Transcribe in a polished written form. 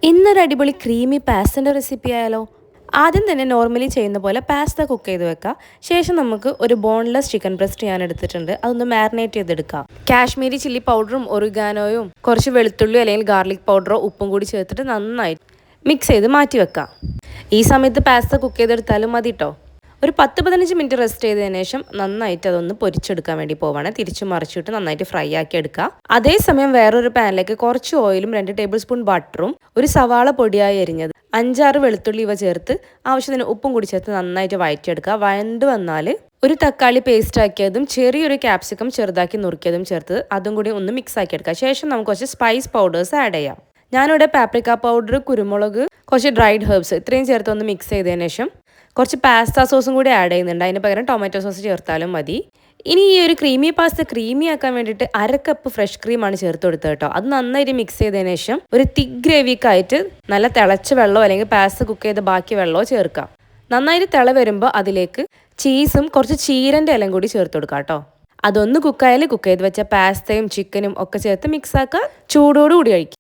ഇന്നൊരു അടിപൊളി creamy പാസ്തൻ്റെ recipe ആയാലോ. ആദ്യം തന്നെ നോർമലി ചെയ്യുന്ന പോലെ പാസ്ത കുക്ക് ചെയ്ത് വെക്കാം. ശേഷം നമുക്ക് ഒരു ബോൺലെസ് ചിക്കൻ ബ്രസ്റ്റ് ഞാൻ എടുത്തിട്ടുണ്ട്, അതൊന്ന് മാരിനേറ്റ് ചെയ്തെടുക്കാം. കാശ്മീരി ചില്ലി പൗഡറും ഒറിഗാനോയും കുറച്ച് വെളുത്തുള്ളി അല്ലെങ്കിൽ ഗാർലിക് പൗഡറോ ഉപ്പും കൂടി ചേർത്തിട്ട് നന്നായി മിക്സ് ചെയ്ത് മാറ്റി വെക്കാം. ഈ സമയത്ത് പാസ്ത കുക്ക് ചെയ്തെടുത്താലും മതി കേട്ടോ. ഒരു 10-15 മിനിറ്റ് റെസ്റ്റ് ചെയ്തതിനു ശേഷം നന്നായിട്ട് അതൊന്ന് പൊരിച്ചെടുക്കാൻ വേണ്ടി പോവാണ്. തിരിച്ചു മറിച്ചിട്ട് നന്നായിട്ട് ഫ്രൈ ആക്കി എടുക്കുക. അതേസമയം വേറൊരു പാനിലേക്ക് കുറച്ച് ഓയിലും 2 ടേബിൾ സ്പൂൺ ബട്ടറും ഒരു സവാള പൊടിയായി എരിഞ്ഞത് 5-6 വെളുത്തുള്ളി ഇവ ചേർത്ത് ആവശ്യത്തിന് ഉപ്പും കൂടി ചേർത്ത് നന്നായിട്ട് വഴറ്റിയെടുക്കുക. വഴണ്ട് വന്നാൽ ഒരു തക്കാളി പേസ്റ്റ് ആക്കിയതും ചെറിയൊരു ക്യാപ്സിക്കം ചെറുതാക്കി നുറുക്കിയതും ചേർത്ത് അതും കൂടി ഒന്ന് മിക്സ് ആക്കി എടുക്കുക. ശേഷം നമുക്ക് കുറച്ച് സ്പൈസ് പൗഡേഴ്സ് ആഡ് ചെയ്യാം. ഞാനിവിടെ പാപ്രിക്ക പൗഡർ, കുരുമുളക്, കുറച്ച് ഡ്രൈഡ് ഹെർബ്സ് ഇത്രയും ചേർത്ത് ഒന്ന് മിക്സ് ചെയ്തതിന് ശേഷം കുറച്ച് പാസ്ത സോസും കൂടി ആഡ് ചെയ്യുന്നുണ്ട്. അതിന് പകരം ടൊമാറ്റോ സോസ് ചേർത്താലും മതി. ഇനി ഈ ഒരു ക്രീമി പാസ്ത ക്രീമി ആക്കാൻ വേണ്ടിയിട്ട് 1/2 കപ്പ് ഫ്രഷ് ക്രീമാണ് ചേർത്ത് കൊടുത്തത് കേട്ടോ. അത് നന്നായിട്ട് മിക്സ് ചെയ്തതിന് ശേഷം ഒരു തിക്ക് ഗ്രേവിക്കായിട്ട് നല്ല തിളച്ച വെള്ളമോ അല്ലെങ്കിൽ പാസ്ത കുക്ക് ചെയ്ത ബാക്കി വെള്ളമോ ചേർക്കാം. നന്നായിട്ട് തിള വരുമ്പോൾ അതിലേക്ക് ചീസും കുറച്ച് ചീരൻ്റെ ഇലയും കൂടി ചേർത്ത് കൊടുക്കാം കേട്ടോ. അതൊന്ന് കുക്ക് ചെയ്ത് വെച്ച പാസ്തയും ചിക്കനും ഒക്കെ ചേർത്ത് മിക്സ് ആക്കുക. ചൂടോടുകൂടി കഴിക്കുക.